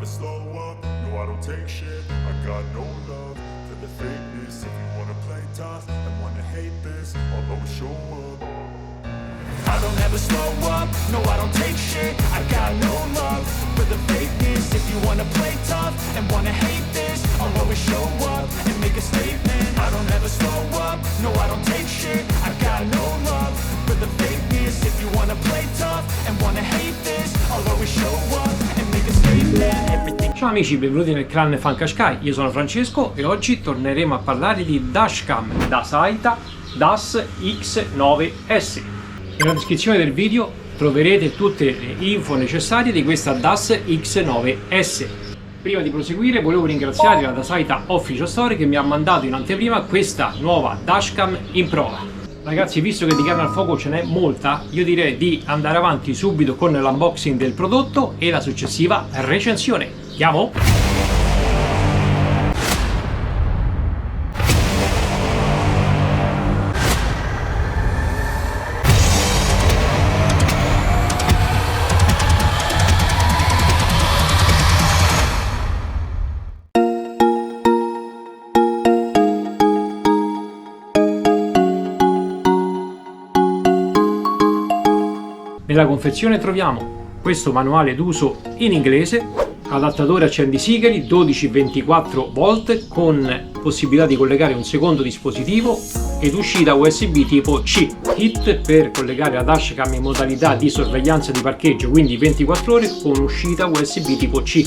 slow up, no I don't take shit. I got no love for the fakeness. If you wanna play tough and wanna hate this, I'll always show up. I don't ever slow up, no I don't take shit. I got no love for the fakeness. If you wanna play tough and wanna hate this, I'll always show up and make a statement. I don't ever slow up, no I don't take shit. I got no love for the fakeness. If you wanna play tough and wanna hate this, I'll always show up and make a statement. Everything. Ciao amici, benvenuti nel clan Funkashkai, io sono Francesco e oggi torneremo a parlare di dashcam da Saita DAS X9S. Nella descrizione del video troverete tutte le info necessarie di questa DAS X9S. Prima di proseguire volevo ringraziare la Saita Official Store che mi ha mandato in anteprima questa nuova dashcam in prova. Ragazzi, visto che di carne al fuoco ce n'è molta, io direi di andare avanti subito con l'unboxing del prodotto e la successiva recensione. Andiamo? Nella confezione troviamo questo manuale d'uso in inglese, adattatore accendisigari 12-24 volt con possibilità di collegare un secondo dispositivo ed uscita USB tipo C, kit per collegare la dashcam in modalità di sorveglianza di parcheggio, quindi 24 ore con uscita USB tipo C.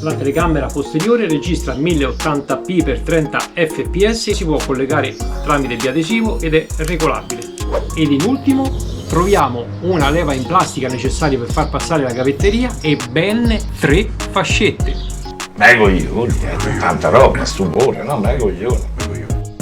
La telecamera posteriore registra 1080p x 30 fps, si può collegare tramite biadesivo ed è regolabile. Ed in ultimo troviamo una leva in plastica necessaria per far passare la cavetteria e ben 3 fascette. Ma coglioni, tanta roba, stupore, no? Ma coglioni.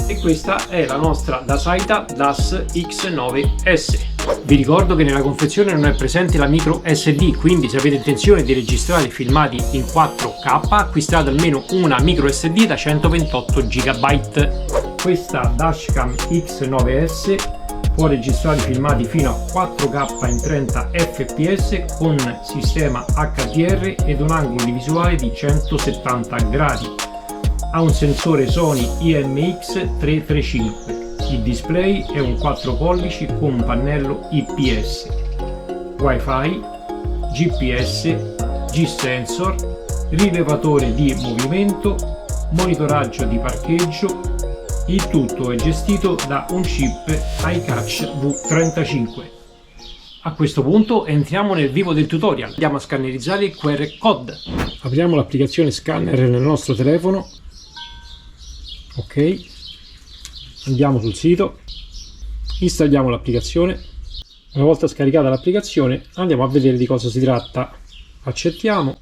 E questa è la nostra Saita DAS X9S. Vi ricordo che nella confezione non è presente la micro SD, quindi se avete intenzione di registrare filmati in 4K acquistate almeno una micro SD da 128 GB. Questa dashcam X9S può registrare filmati fino a 4K in 30 fps con sistema HDR ed un angolo di visuale di 170 gradi. Ha un sensore Sony IMX335. Il display è un 4 pollici con un pannello IPS, Wi-Fi, GPS, G-Sensor, rilevatore di movimento, monitoraggio di parcheggio. Il tutto è gestito da un chip iCatch V35. A questo punto entriamo nel vivo del tutorial. Andiamo a scannerizzare il QR code. Apriamo l'applicazione scanner nel nostro telefono. Ok. Andiamo sul sito. Installiamo l'applicazione. Una volta scaricata l'applicazione andiamo a vedere di cosa si tratta. Accettiamo.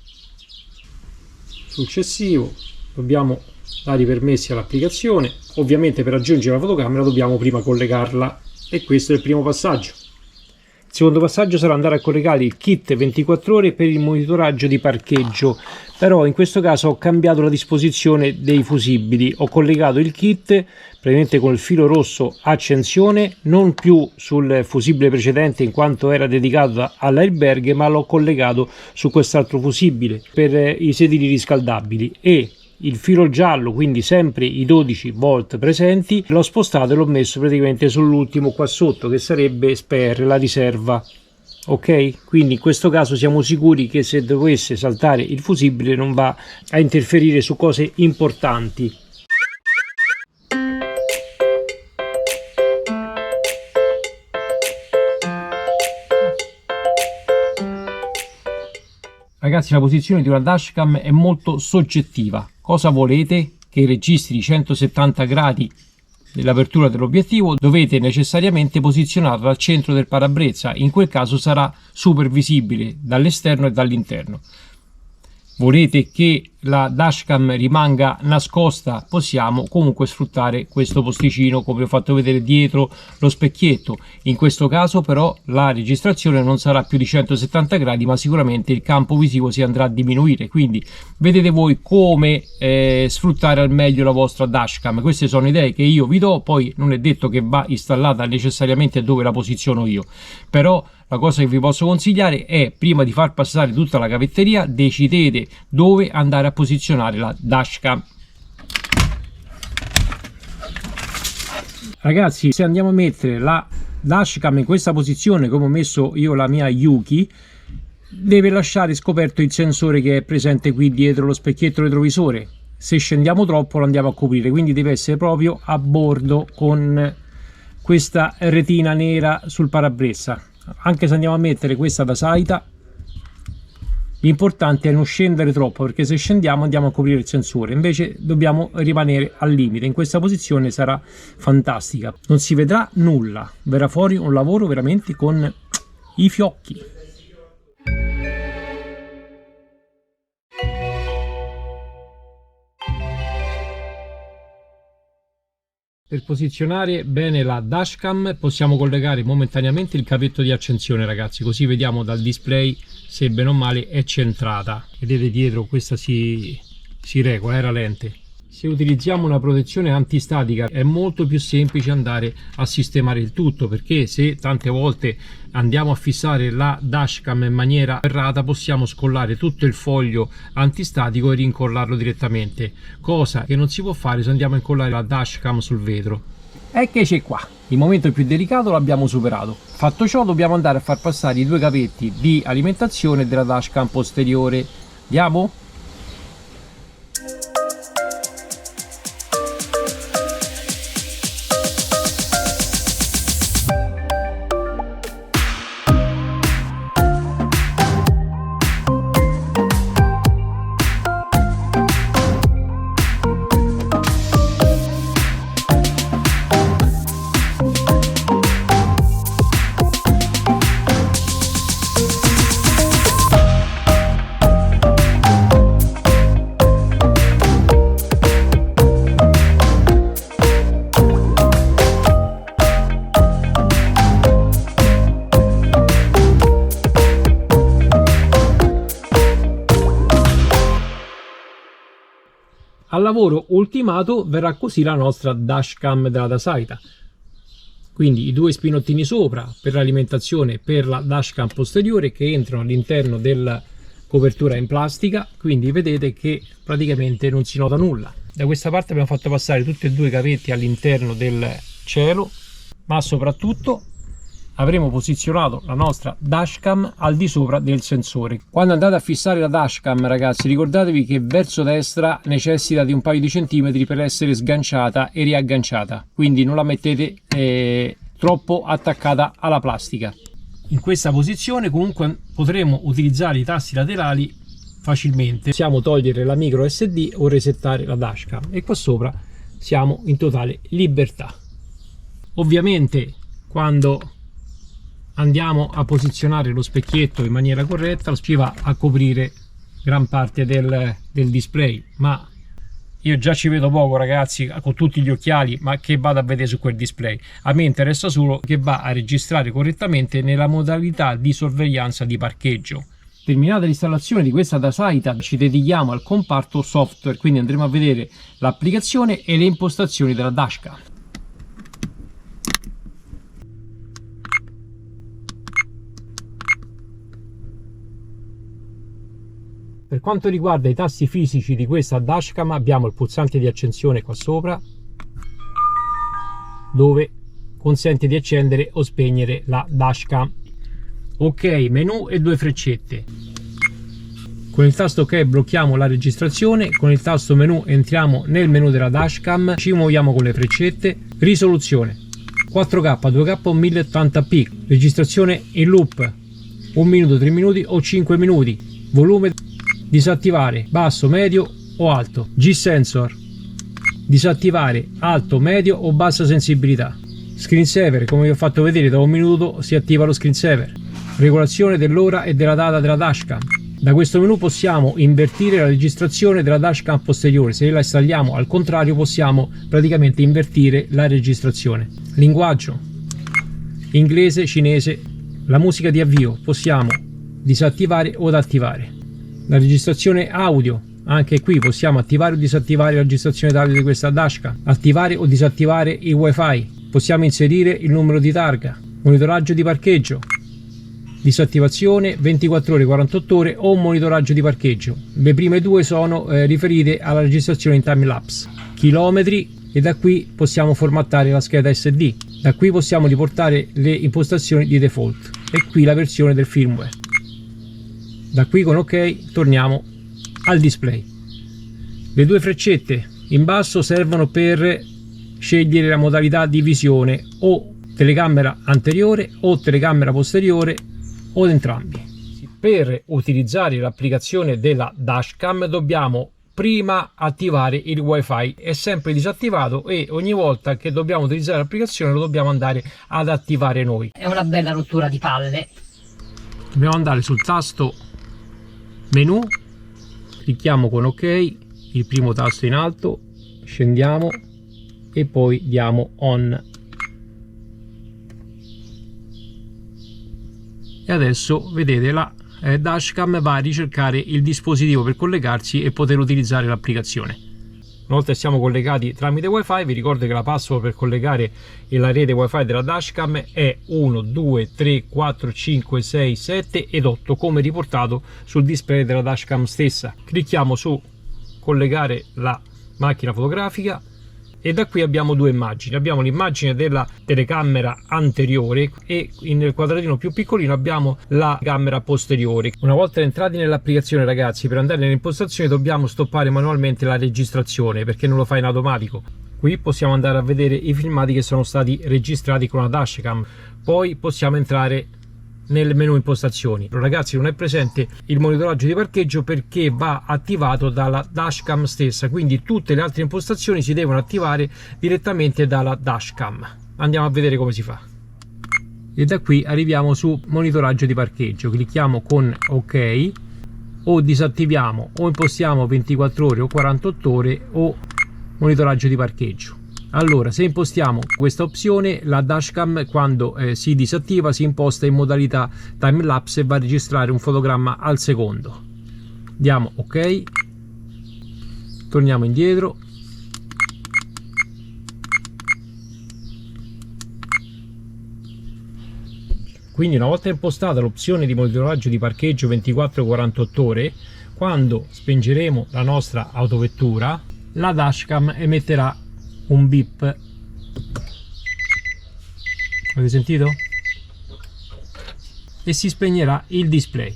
Successivo. Dobbiamo dare i permessi all'applicazione. Ovviamente per aggiungere la fotocamera dobbiamo prima collegarla e questo è il primo passaggio. Il secondo passaggio sarà andare a collegare il kit 24 ore per il monitoraggio di parcheggio, però in questo caso ho cambiato la disposizione dei fusibili, ho collegato il kit praticamente con il filo rosso accensione, non più sul fusibile precedente in quanto era dedicato all'airbag, ma l'ho collegato su quest'altro fusibile per i sedili riscaldabili e il filo giallo, quindi sempre i 12 volt presenti, l'ho spostato e l'ho messo praticamente sull'ultimo qua sotto che sarebbe spare, la riserva. Ok, quindi in questo caso siamo sicuri che se dovesse saltare il fusibile non va a interferire su cose importanti. Ragazzi, la posizione di una dashcam è molto soggettiva. Cosa volete? Che registri 170 gradi dell'apertura dell'obiettivo, dovete necessariamente posizionarlo al centro del parabrezza, in quel caso sarà super visibile dall'esterno e dall'interno. Volete che la dashcam rimanga nascosta? Possiamo comunque sfruttare questo posticino come ho fatto vedere dietro lo specchietto. In questo caso però la registrazione non sarà più di 170 gradi, ma sicuramente il campo visivo si andrà a diminuire, quindi vedete voi come sfruttare al meglio la vostra dashcam. Queste sono idee che io vi do, poi non è detto che va installata necessariamente dove la posiziono io, però la cosa che vi posso consigliare è, prima di far passare tutta la cavetteria, decidete dove andare a posizionare la dashcam. Ragazzi, se andiamo a mettere la dashcam in questa posizione, come ho messo io la mia Yuki, deve lasciare scoperto il sensore che è presente qui dietro lo specchietto retrovisore. Se scendiamo troppo lo andiamo a coprire, quindi deve essere proprio a bordo con questa retina nera sul parabrezza. Anche se andiamo a mettere questa da Saita, l'importante è non scendere troppo, perché se scendiamo andiamo a coprire il sensore, invece dobbiamo rimanere al limite. In questa posizione sarà fantastica, non si vedrà nulla, verrà fuori un lavoro veramente con i fiocchi. Per posizionare bene la dashcam possiamo collegare momentaneamente il cavetto di accensione, ragazzi, così vediamo dal display se bene o male è centrata. Vedete dietro questa si regola, rallente. Se utilizziamo una protezione antistatica è molto più semplice andare a sistemare il tutto, perché se tante volte andiamo a fissare la dashcam in maniera errata possiamo scollare tutto il foglio antistatico e rincollarlo direttamente, cosa che non si può fare se andiamo a incollare la dashcam sul vetro. Eccoci qua, il momento più delicato l'abbiamo superato. Fatto ciò dobbiamo andare a far passare i due cavetti di alimentazione della dashcam posteriore. Andiamo? Al lavoro ultimato verrà così la nostra dashcam della Dasaita. Quindi i due spinottini sopra per l'alimentazione per la dashcam posteriore che entrano all'interno della copertura in plastica, quindi vedete che praticamente non si nota nulla. Da questa parte abbiamo fatto passare tutti e due i cavetti all'interno del cielo, ma soprattutto avremo posizionato la nostra dashcam al di sopra del sensore. Quando andate a fissare la dashcam, ragazzi, ricordatevi che verso destra necessita di un paio di centimetri per essere sganciata e riagganciata, quindi non la mettete troppo attaccata alla plastica. In questa posizione comunque potremo utilizzare i tasti laterali facilmente. Possiamo togliere la micro SD o resettare la dashcam e qua sopra siamo in totale libertà. Ovviamente quando andiamo a posizionare lo specchietto in maniera corretta ci va a coprire gran parte del display, ma io già ci vedo poco, ragazzi, con tutti gli occhiali, ma che vado a vedere su quel display? A me interessa solo che va a registrare correttamente nella modalità di sorveglianza di parcheggio. Terminata l'installazione di questa Dasaita ci dedichiamo al comparto software, quindi andremo a vedere l'applicazione e le impostazioni della dashcam. Per quanto riguarda i tasti fisici di questa dashcam abbiamo il pulsante di accensione qua sopra, dove consente di accendere o spegnere la dashcam. Ok, menu e due freccette. Con il tasto ok blocchiamo la registrazione, con il tasto menu entriamo nel menu della dashcam, ci muoviamo con le freccette. Risoluzione 4K, 2K o 1080p, registrazione in loop 1 minuto, 3 minuti o 5 minuti, volume disattivare basso, medio o alto, G-sensor disattivare alto, medio o bassa sensibilità, screensaver, come vi ho fatto vedere, da 1 minuto si attiva lo screensaver, regolazione dell'ora e della data della dashcam. Da questo menu possiamo invertire la registrazione della dashcam posteriore, se la installiamo al contrario possiamo praticamente invertire la registrazione. Linguaggio inglese, cinese. La musica di avvio possiamo disattivare o attivare. La registrazione audio, anche qui possiamo attivare o disattivare la registrazione d'audio di questa dashcam, attivare o disattivare il wifi, possiamo inserire il numero di targa, monitoraggio di parcheggio, disattivazione, 24 ore, 48 ore o un monitoraggio di parcheggio. Le prime due sono riferite alla registrazione in time lapse, chilometri, e da qui possiamo formattare la scheda SD. Da qui possiamo riportare le impostazioni di default e qui la versione del firmware. Da qui con ok torniamo al display. Le due freccette in basso servono per scegliere la modalità di visione, o telecamera anteriore o telecamera posteriore o entrambi. Per utilizzare l'applicazione della dashcam dobbiamo prima attivare il wifi, è sempre disattivato e ogni volta che dobbiamo utilizzare l'applicazione lo dobbiamo andare ad attivare noi. È una bella rottura di palle. Dobbiamo andare sul tasto menu, clicchiamo con ok, il primo tasto in alto, scendiamo e poi diamo on. E adesso vedete la dashcam va a ricercare il dispositivo per collegarsi e poter utilizzare l'applicazione. Una volta siamo collegati tramite wifi, vi ricordo che la password per collegare la rete wifi della dashcam è 1 2 3 4 5 6 7 ed 8, come riportato sul display della dashcam stessa. Clicchiamo su collegare la macchina fotografica e da qui abbiamo due immagini. Abbiamo l'immagine della telecamera anteriore e nel quadratino più piccolino abbiamo la camera posteriore. Una volta entrati nell'applicazione, ragazzi, per andare nelle impostazioni dobbiamo stoppare manualmente la registrazione perché non lo fa in automatico. Qui possiamo andare a vedere i filmati che sono stati registrati con la dashcam, poi possiamo entrare nel menu impostazioni. Ragazzi, non è presente il monitoraggio di parcheggio perché va attivato dalla dashcam stessa, quindi tutte le altre impostazioni si devono attivare direttamente dalla dashcam. Andiamo a vedere come si fa. E da qui arriviamo su monitoraggio di parcheggio, clicchiamo con ok, o disattiviamo o impostiamo 24 ore o 48 ore o monitoraggio di parcheggio. Allora, se impostiamo questa opzione, la dashcam quando si disattiva si imposta in modalità time lapse e va a registrare un fotogramma al secondo. Diamo ok, torniamo indietro, quindi una volta impostata l'opzione di monitoraggio di parcheggio 24-48 ore, quando spengeremo la nostra autovettura la dashcam emetterà un beep. Avete sentito? E si spegnerà il display.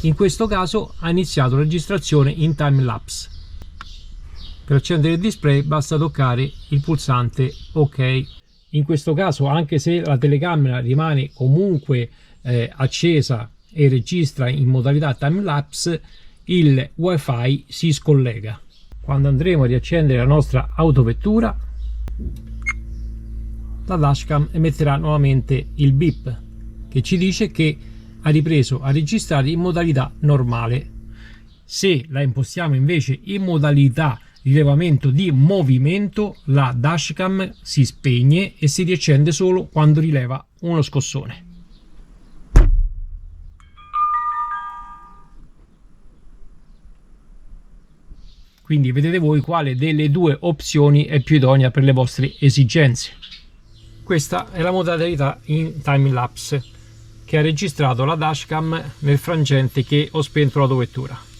In questo caso ha iniziato la registrazione in time lapse. Per accendere il display basta toccare il pulsante ok. In questo caso, anche se la telecamera rimane comunque accesa e registra in modalità time lapse, il wifi si scollega. Quando andremo a riaccendere la nostra autovettura, la dashcam emetterà nuovamente il beep che ci dice che ha ripreso a registrare in modalità normale. Se la impostiamo invece in modalità rilevamento di movimento, la dashcam si spegne e si riaccende solo quando rileva uno scossone. Quindi vedete voi quale delle due opzioni è più idonea per le vostre esigenze. Questa è la modalità in time lapse che ha registrato la dashcam nel frangente che ho spento l'autovettura.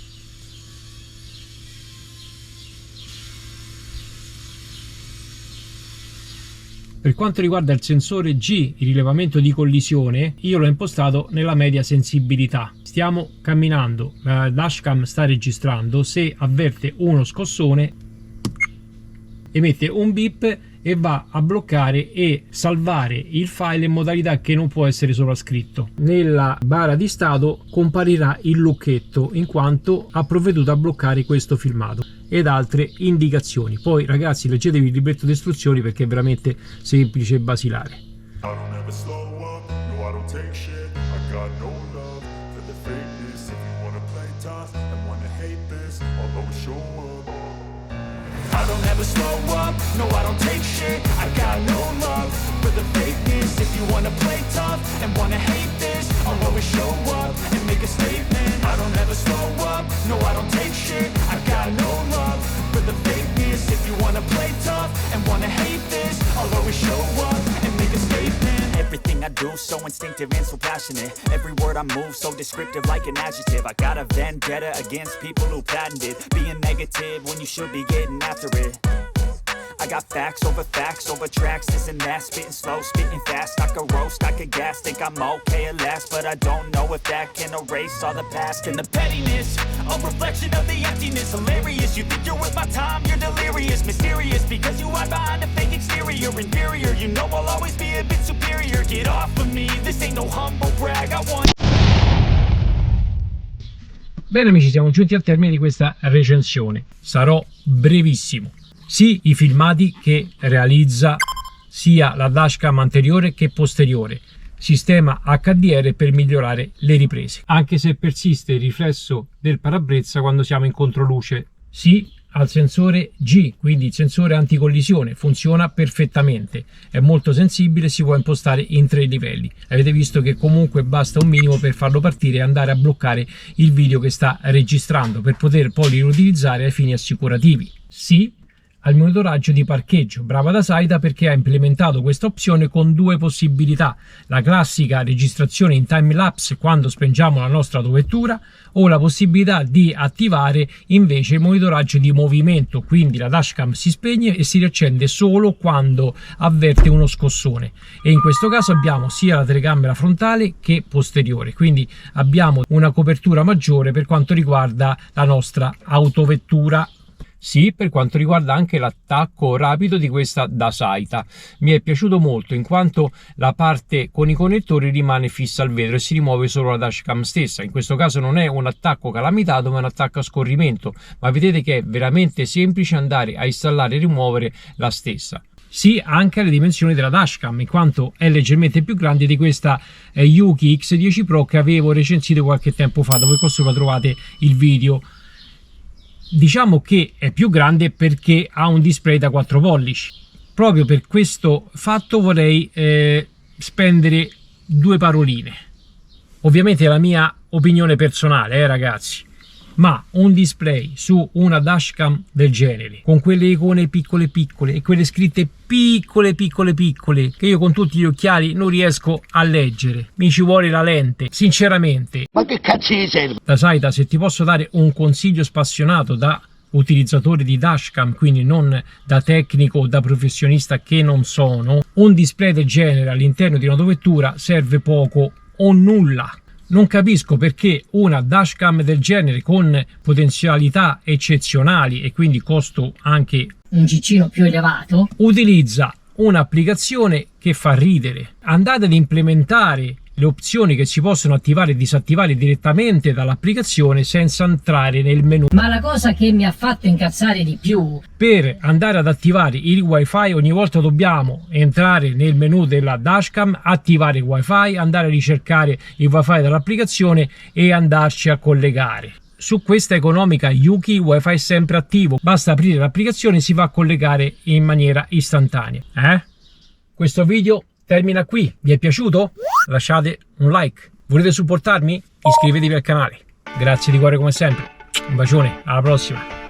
Per quanto riguarda il sensore G, il rilevamento di collisione, io l'ho impostato nella media sensibilità. Stiamo camminando, la dashcam sta registrando, se avverte uno scossone emette un beep e va a bloccare e salvare il file in modalità che non può essere sovrascritto. Nella barra di stato comparirà il lucchetto in quanto ha provveduto a bloccare questo filmato ed altre indicazioni. Poi ragazzi, leggetevi il libretto di istruzioni perché è veramente semplice e basilare. I don't ever slow up, no I don't take shit. I got no love for the fakeness. If you wanna play tough and wanna hate this, I'll always show up and make a statement. I don't ever slow up, no I don't take shit. I got no love for the fakeness. If you wanna play tough and wanna hate this, I'll always show up and make a statement. Everything everything I do, so instinctive and so passionate. Every word I move, so descriptive like an adjective. I got a vendetta against people who patented being negative when you should be getting after it. I got facts over tracks, this and that. Spitting slow, spitting fast, I could roast, I could gas. Think I'm okay at last, but I don't know if that can erase all the past. And the pettiness, a reflection of the emptiness. Hilarious, you think you're worth my time, you're delirious. Mysterious, because you hide behind a fake exterior. Inferior, you know I'll always be a bit superior. Get off of me, this ain't no humble brag. I want. Bene amici, siamo giunti al termine di questa recensione. Sarò brevissimo. Sì, i filmati che realizza sia la dashcam anteriore che posteriore, sistema HDR per migliorare le riprese, anche se persiste il riflesso del parabrezza quando siamo in controluce. Sì al sensore G, quindi il sensore anticollisione, funziona perfettamente, è molto sensibile, si può impostare in 3 livelli. Avete visto che comunque basta un minimo per farlo partire e andare a bloccare il video che sta registrando per poter poi riutilizzare ai fini assicurativi. Sì al monitoraggio di parcheggio, brava Dasaita perché ha implementato questa opzione con 2 possibilità: la classica registrazione in time lapse quando spengiamo la nostra autovettura, o la possibilità di attivare invece il monitoraggio di movimento, quindi la dashcam si spegne e si riaccende solo quando avverte uno scossone, e in questo caso abbiamo sia la telecamera frontale che posteriore, quindi abbiamo una copertura maggiore per quanto riguarda la nostra autovettura. Sì, per quanto riguarda anche l'attacco rapido di questa Dasaita, mi è piaciuto molto in quanto la parte con i connettori rimane fissa al vetro e si rimuove solo la dashcam stessa. In questo caso non è un attacco calamitato ma un attacco a scorrimento, ma vedete che è veramente semplice andare a installare e rimuovere la stessa. Sì, anche alle dimensioni della dashcam, in quanto è leggermente più grande di questa Yuki X10 Pro che avevo recensito qualche tempo fa, dove sopra trovate il video. Diciamo che è più grande perché ha un display da 4 pollici. Proprio per questo fatto vorrei spendere 2 paroline. Ovviamente è la mia opinione personale, ragazzi. Ma un display su una dashcam del genere, con quelle icone piccole piccole e quelle scritte piccole che io con tutti gli occhiali non riesco a leggere, mi ci vuole la lente, sinceramente. Ma che cazzo gli serve? Dasaita, se ti posso dare un consiglio spassionato da utilizzatore di dashcam, quindi non da tecnico o da professionista che non sono, un display del genere all'interno di un'autovettura serve poco o nulla. Non capisco perché una dashcam del genere con potenzialità eccezionali e quindi costo anche un ciccino più elevato utilizza un'applicazione che fa ridere. Andate ad implementare le opzioni che si possono attivare e disattivare direttamente dall'applicazione senza entrare nel menu. Ma la cosa che mi ha fatto incazzare di più, per andare ad attivare il wifi ogni volta dobbiamo entrare nel menu della dashcam, attivare il wifi, andare a ricercare il wifi dall'applicazione e andarci a collegare. Su questa economica Yuki il wifi è sempre attivo, basta aprire l'applicazione e si va a collegare in maniera istantanea. Questo video termina qui, vi è piaciuto? Lasciate un like. Volete supportarmi? Iscrivetevi al canale. Grazie di cuore come sempre. Un bacione, alla prossima.